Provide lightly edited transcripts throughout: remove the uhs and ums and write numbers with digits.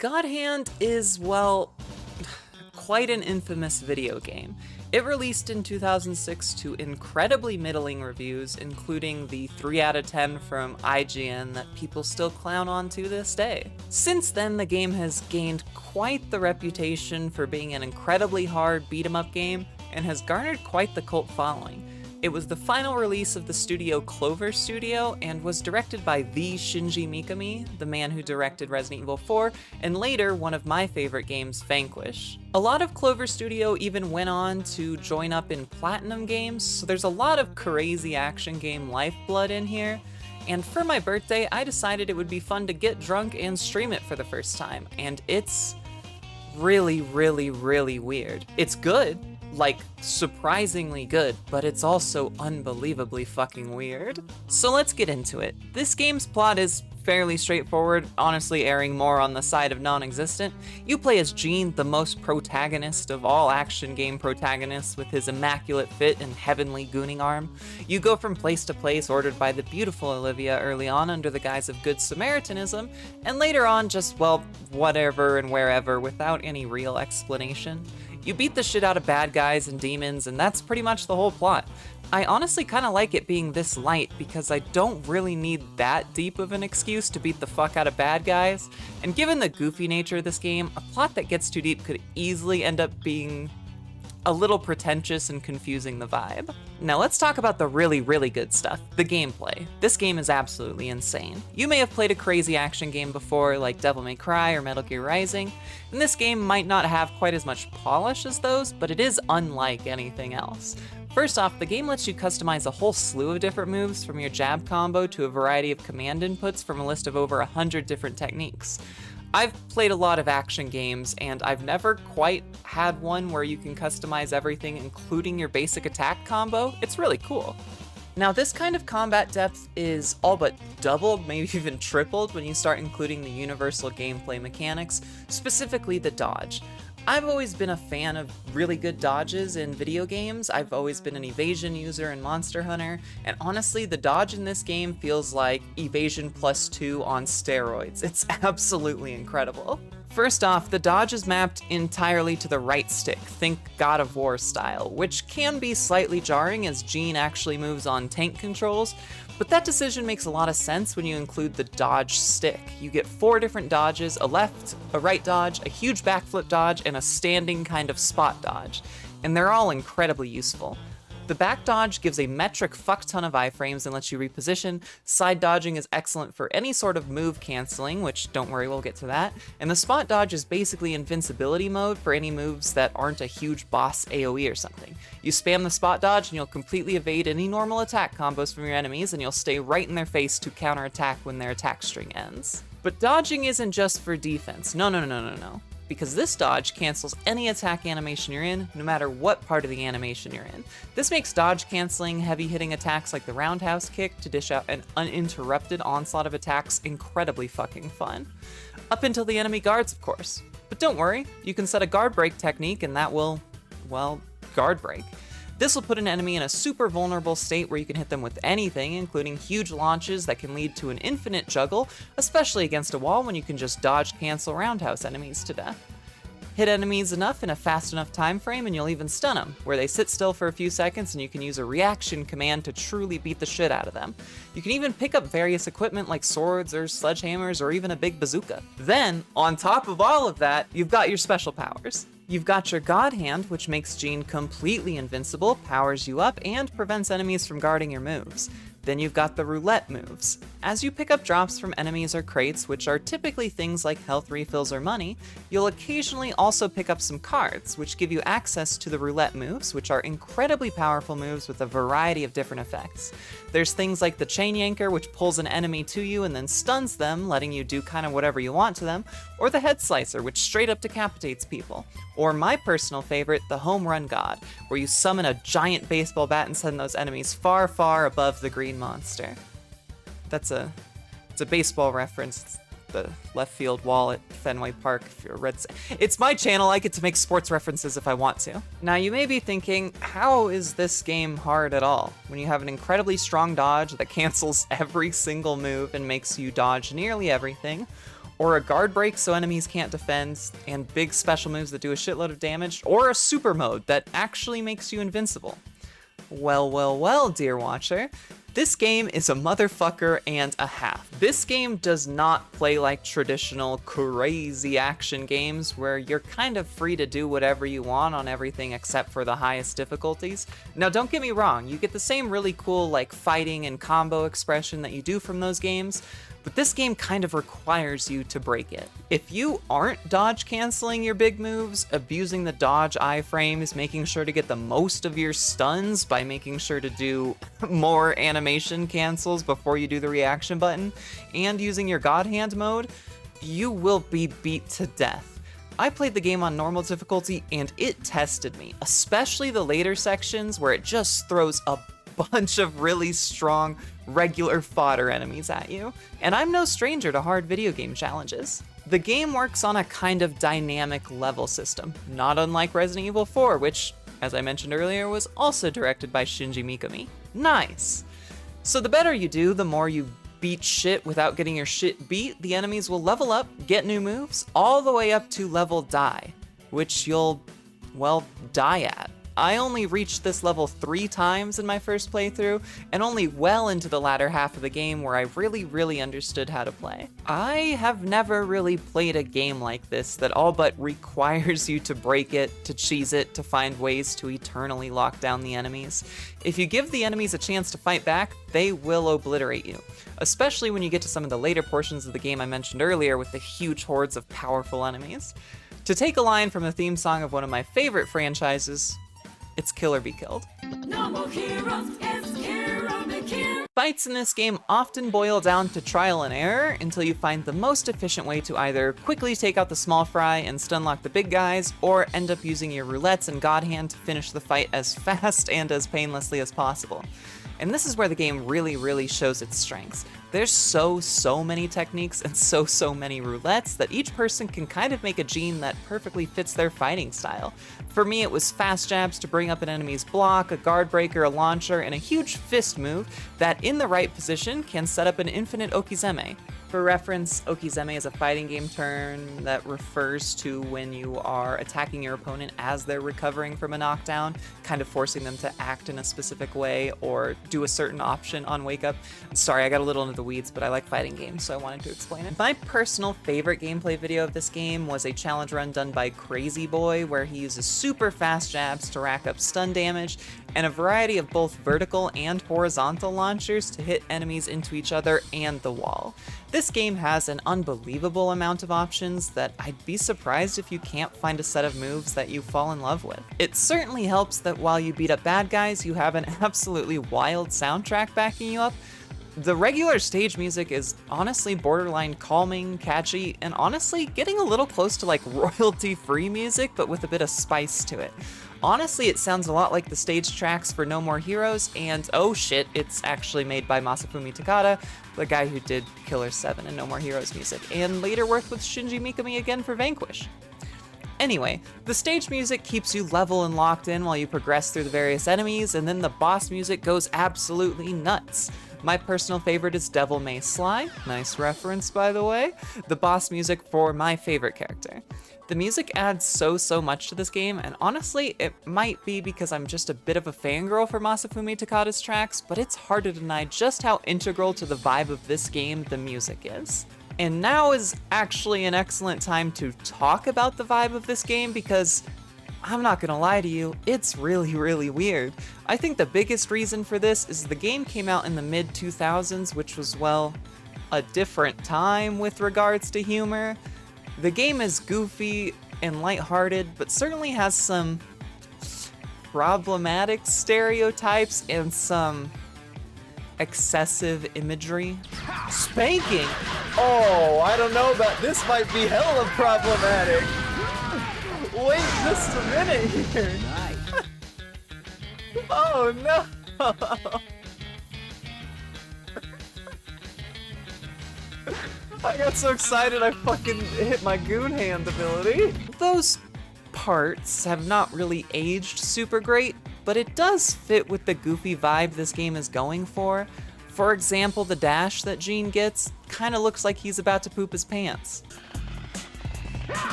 God Hand is, well, quite an infamous video game. It released in 2006 to incredibly middling reviews, including the 3 out of 10 from IGN that people still clown on to this day. Since then, the game has gained quite the reputation for being an incredibly hard beat-em-up game, and has garnered quite the cult following. It was the final release of the studio Clover Studio, and was directed by the Shinji Mikami, the man who directed Resident Evil 4, and later one of my favorite games, Vanquish. A lot of Clover Studio even went on to join up in Platinum Games, so there's a lot of crazy action game lifeblood in here. And for my birthday, I decided it would be fun to get drunk and stream it for the first time, and it's really, really, really weird. It's good. Like, surprisingly good, but it's also unbelievably fucking weird. So let's get into it. This game's plot is fairly straightforward, honestly erring more on the side of non-existent. You play as Gene, the most protagonist of all action game protagonists, with his immaculate fit and heavenly gooning arm. You go from place to place ordered by the beautiful Olivia early on under the guise of Good Samaritanism, and later on just, well, whatever and wherever without any real explanation. You beat the shit out of bad guys and demons, and that's pretty much the whole plot. I honestly kinda like it being this light because I don't really need that deep of an excuse to beat the fuck out of bad guys, and given the goofy nature of this game, a plot that gets too deep could easily end up being a little pretentious and confusing the vibe. Now let's talk about the really, really good stuff, the gameplay. This game is absolutely insane. You may have played a crazy action game before, like Devil May Cry or Metal Gear Rising, and this game might not have quite as much polish as those, but it is unlike anything else. First off, the game lets you customize a whole slew of different moves, from your jab combo to a variety of command inputs from a list of over 100 different techniques. I've played a lot of action games, and I've never quite had one where you can customize everything, including your basic attack combo. It's really cool. Now, this kind of combat depth is all but doubled, maybe even tripled, when you start including the universal gameplay mechanics, specifically the dodge. I've always been a fan of really good dodges in video games. I've always been an evasion user in Monster Hunter, and honestly, the dodge in this game feels like evasion +2 on steroids. It's absolutely incredible. First off, the dodge is mapped entirely to the right stick, think God of War style, which can be slightly jarring as Gene actually moves on tank controls, but that decision makes a lot of sense when you include the dodge stick. You get 4 different dodges, a left, a right dodge, a huge backflip dodge, and a standing kind of spot dodge, and they're all incredibly useful. The back dodge gives a metric fuck ton of iframes and lets you reposition. Side dodging is excellent for any sort of move canceling, which don't worry, we'll get to that. And the spot dodge is basically invincibility mode for any moves that aren't a huge boss AoE or something. You spam the spot dodge and you'll completely evade any normal attack combos from your enemies, and you'll stay right in their face to counterattack when their attack string ends. But dodging isn't just for defense. No. Because this dodge cancels any attack animation you're in, no matter what part of the animation you're in. This makes dodge canceling heavy-hitting attacks like the roundhouse kick to dish out an uninterrupted onslaught of attacks incredibly fucking fun. Up until the enemy guards, of course. But don't worry, you can set a guard break technique and that will, well, guard break. This will put an enemy in a super vulnerable state where you can hit them with anything, including huge launches that can lead to an infinite juggle, especially against a wall when you can just dodge cancel roundhouse enemies to death. Hit enemies enough in a fast enough time frame and you'll even stun them, where they sit still for a few seconds and you can use a reaction command to truly beat the shit out of them. You can even pick up various equipment like swords or sledgehammers or even a big bazooka. Then, on top of all of that, you've got your special powers. You've got your God Hand, which makes Gene completely invincible, powers you up, and prevents enemies from guarding your moves. Then you've got the roulette moves. As you pick up drops from enemies or crates, which are typically things like health refills or money, you'll occasionally also pick up some cards, which give you access to the roulette moves, which are incredibly powerful moves with a variety of different effects. There's things like the chain yanker, which pulls an enemy to you and then stuns them, letting you do kind of whatever you want to them, or the head slicer, which straight up decapitates people. Or my personal favorite, the home run god, where you summon a giant baseball bat and send those enemies far, far above the green monster. It's a baseball reference. It's the left field wall at Fenway Park if you're a Red Sox. It's my channel, I get to make sports references if I want to. Now you may be thinking, how is this game hard at all? When you have an incredibly strong dodge that cancels every single move and makes you dodge nearly everything, or a guard break so enemies can't defend, and big special moves that do a shitload of damage, or a super mode that actually makes you invincible. Well, well, well, dear watcher, this game is a motherfucker and a half. This game does not play like traditional crazy action games where you're kind of free to do whatever you want on everything except for the highest difficulties. Now don't get me wrong, you get the same really cool like fighting and combo expression that you do from those games, but this game kind of requires you to break it. If you aren't dodge canceling your big moves, abusing the dodge iframes, making sure to get the most of your stuns by making sure to do more animation cancels before you do the reaction button, and using your God Hand mode, you will be beat to death. I played the game on normal difficulty and it tested me, especially the later sections where it just throws a bunch of really strong regular fodder enemies at you, and I'm no stranger to hard video game challenges. The game works on a kind of dynamic level system, not unlike Resident Evil 4, which, as I mentioned earlier, was also directed by Shinji Mikami. Nice! So the better you do, the more you beat shit without getting your shit beat, the enemies will level up, get new moves, all the way up to level die, which you'll, well, die at. I only reached this level 3 times in my first playthrough, and only well into the latter half of the game where I really understood how to play. I have never really played a game like this that all but requires you to break it, to cheese it, to find ways to eternally lock down the enemies. If you give the enemies a chance to fight back, they will obliterate you, especially when you get to some of the later portions of the game I mentioned earlier with the huge hordes of powerful enemies. To take a line from the theme song of one of my favorite franchises, it's kill or be killed. No more heroes, it's kill or be killed. Fights in this game often boil down to trial and error until you find the most efficient way to either quickly take out the small fry and stun lock the big guys, or end up using your roulettes and God Hand to finish the fight as fast and as painlessly as possible. And this is where the game really shows its strengths. There's so many techniques and so many roulettes that each person can kind of make a gene that perfectly fits their fighting style. For me, it was fast jabs to bring up an enemy's block, a guard breaker, a launcher, and a huge fist move that, in the right position, can set up an infinite okizeme. For reference, okizeme is a fighting game term that refers to when you are attacking your opponent as they're recovering from a knockdown, kind of forcing them to act in a specific way or do a certain option on wake up. Sorry, I got a little into the weeds, but I like fighting games, so I wanted to explain it. My personal favorite gameplay video of this game was a challenge run done by Crazy Boy, where he uses super fast jabs to rack up stun damage, and a variety of both vertical and horizontal launchers to hit enemies into each other and the wall. This game has an unbelievable amount of options that I'd be surprised if you can't find a set of moves that you fall in love with. It certainly helps that while you beat up bad guys, you have an absolutely wild soundtrack backing you up. The regular stage music is honestly borderline calming, catchy, and honestly getting a little close to like royalty-free music, but with a bit of spice to it. Honestly, it sounds a lot like the stage tracks for No More Heroes, and oh shit, it's actually made by Masafumi Takada, the guy who did Killer 7 and No More Heroes music, and later worked with Shinji Mikami again for Vanquish. Anyway, the stage music keeps you level and locked in while you progress through the various enemies, and then the boss music goes absolutely nuts. My personal favorite is Devil May Sly, nice reference by the way, the boss music for my favorite character. The music adds so much to this game, and honestly, it might be because I'm just a bit of a fangirl for Masafumi Takada's tracks, but it's hard to deny just how integral to the vibe of this game the music is. And now is actually an excellent time to talk about the vibe of this game because, I'm not gonna lie to you, it's really weird. I think the biggest reason for this is the game came out in the mid-2000s, which was, well, a different time with regards to humor. The game is goofy and lighthearted, but certainly has some problematic stereotypes and some excessive imagery. Spanking! Oh, I don't know about this, might be hella problematic. Wait just a minute here. Nice. Oh no! I got so excited I fucking hit my goon hand ability. Those parts have not really aged super great, but it does fit with the goofy vibe this game is going for. For example, the dash that Jean gets kinda looks like he's about to poop his pants.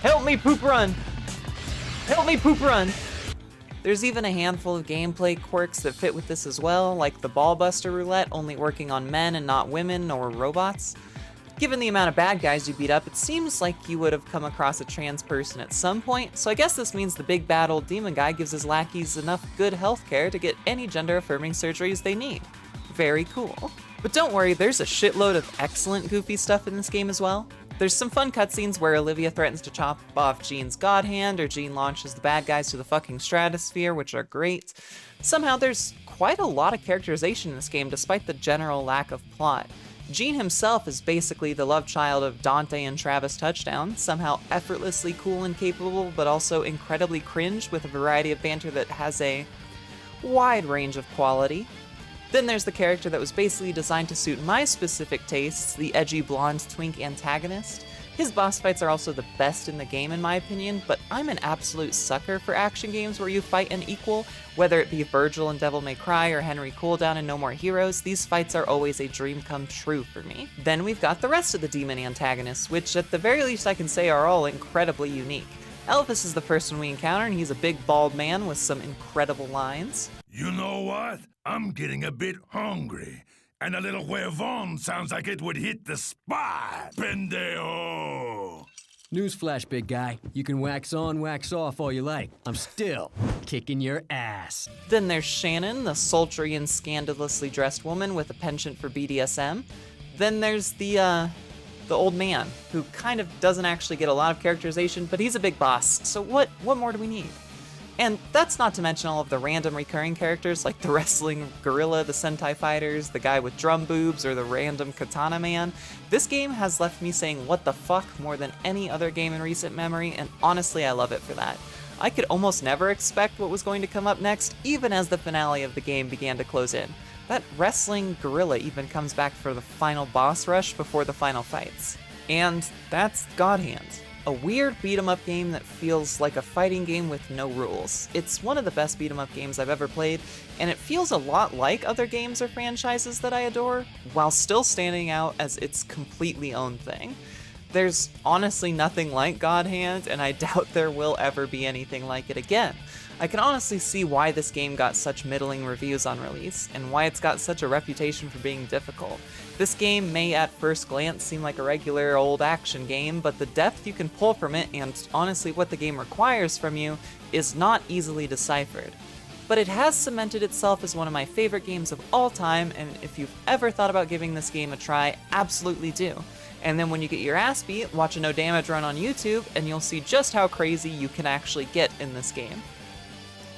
Help me, poop run! Help me, poop run! There's even a handful of gameplay quirks that fit with this as well, like the ballbuster roulette only working on men and not women or robots. Given the amount of bad guys you beat up, it seems like you would have come across a trans person at some point, so I guess this means the big bad old demon guy gives his lackeys enough good healthcare to get any gender-affirming surgeries they need. Very cool. But don't worry, there's a shitload of excellent goofy stuff in this game as well. There's some fun cutscenes where Olivia threatens to chop off Jean's god hand, or Jean launches the bad guys to the fucking stratosphere, which are great. Somehow there's quite a lot of characterization in this game despite the general lack of plot. Jean himself is basically the love child of Dante and Travis Touchdown, somehow effortlessly cool and capable, but also incredibly cringe with a variety of banter that has a wide range of quality. Then there's the character that was basically designed to suit my specific tastes, the edgy blonde twink antagonist. His boss fights are also the best in the game in my opinion, but I'm an absolute sucker for action games where you fight an equal, whether it be Virgil in Devil May Cry or Henry Cooldown in No More Heroes. These fights are always a dream come true for me. Then we've got the rest of the demon antagonists, which at the very least I can say are all incredibly unique. Elvis is the first one we encounter, and he's a big bald man with some incredible lines. You know what? I'm getting a bit hungry. And a little huevon sounds like it would hit the spot. Pendejo! Newsflash, big guy. You can wax on, wax off all you like. I'm still kicking your ass. Then there's Shannon, the sultry and scandalously dressed woman with a penchant for BDSM. Then there's the old man, who kind of doesn't actually get a lot of characterization, but he's a big boss, so what more do we need? And that's not to mention all of the random recurring characters like the wrestling gorilla, the Sentai fighters, the guy with drum boobs, or the random katana man. This game has left me saying what the fuck more than any other game in recent memory, and honestly I love it for that. I could almost never expect what was going to come up next, even as the finale of the game began to close in. That wrestling gorilla even comes back for the final boss rush before the final fights. And that's God Hand. A weird beat-em-up game that feels like a fighting game with no rules. It's one of the best beat-em-up games I've ever played, and it feels a lot like other games or franchises that I adore, while still standing out as its completely own thing. There's honestly nothing like God Hand, and I doubt there will ever be anything like it again. I can honestly see why this game got such middling reviews on release, and why it's got such a reputation for being difficult. This game may at first glance seem like a regular old action game, but the depth you can pull from it, and honestly what the game requires from you, is not easily deciphered. But it has cemented itself as one of my favorite games of all time, and if you've ever thought about giving this game a try, absolutely do. And then when you get your ass beat, watch a no damage run on YouTube, and you'll see just how crazy you can actually get in this game.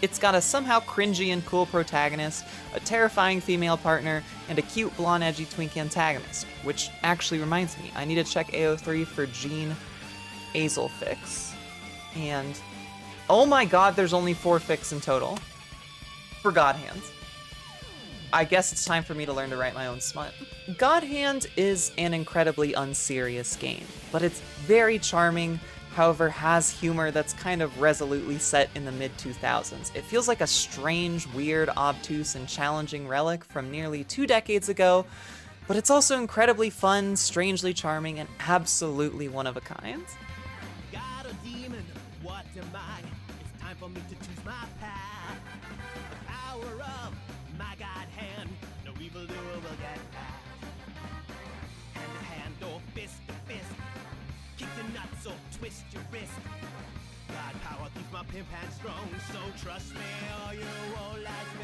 It's got a somehow cringy and cool protagonist, a terrifying female partner, and a cute blonde edgy twink antagonist, which actually reminds me, I need to check AO3 for Jean Azel fix. And oh my god, there's only 4 fix in total. For God Hand. I guess it's time for me to learn to write my own smut. God Hand is an incredibly unserious game, but it's very charming, however has humor that's kind of resolutely set in the mid-2000s. It feels like a strange, weird, obtuse, and challenging relic from nearly 2 decades ago, but it's also incredibly fun, strangely charming, and absolutely one of a kind. Got a demon, what am I? It's time for me to choose my path. The power of my God Hand, no evildoer will get past. Hand to hand or fist to fist, kick your nuts or twist your wrist. God power keeps my pimp hand strong, so trust me or you won't last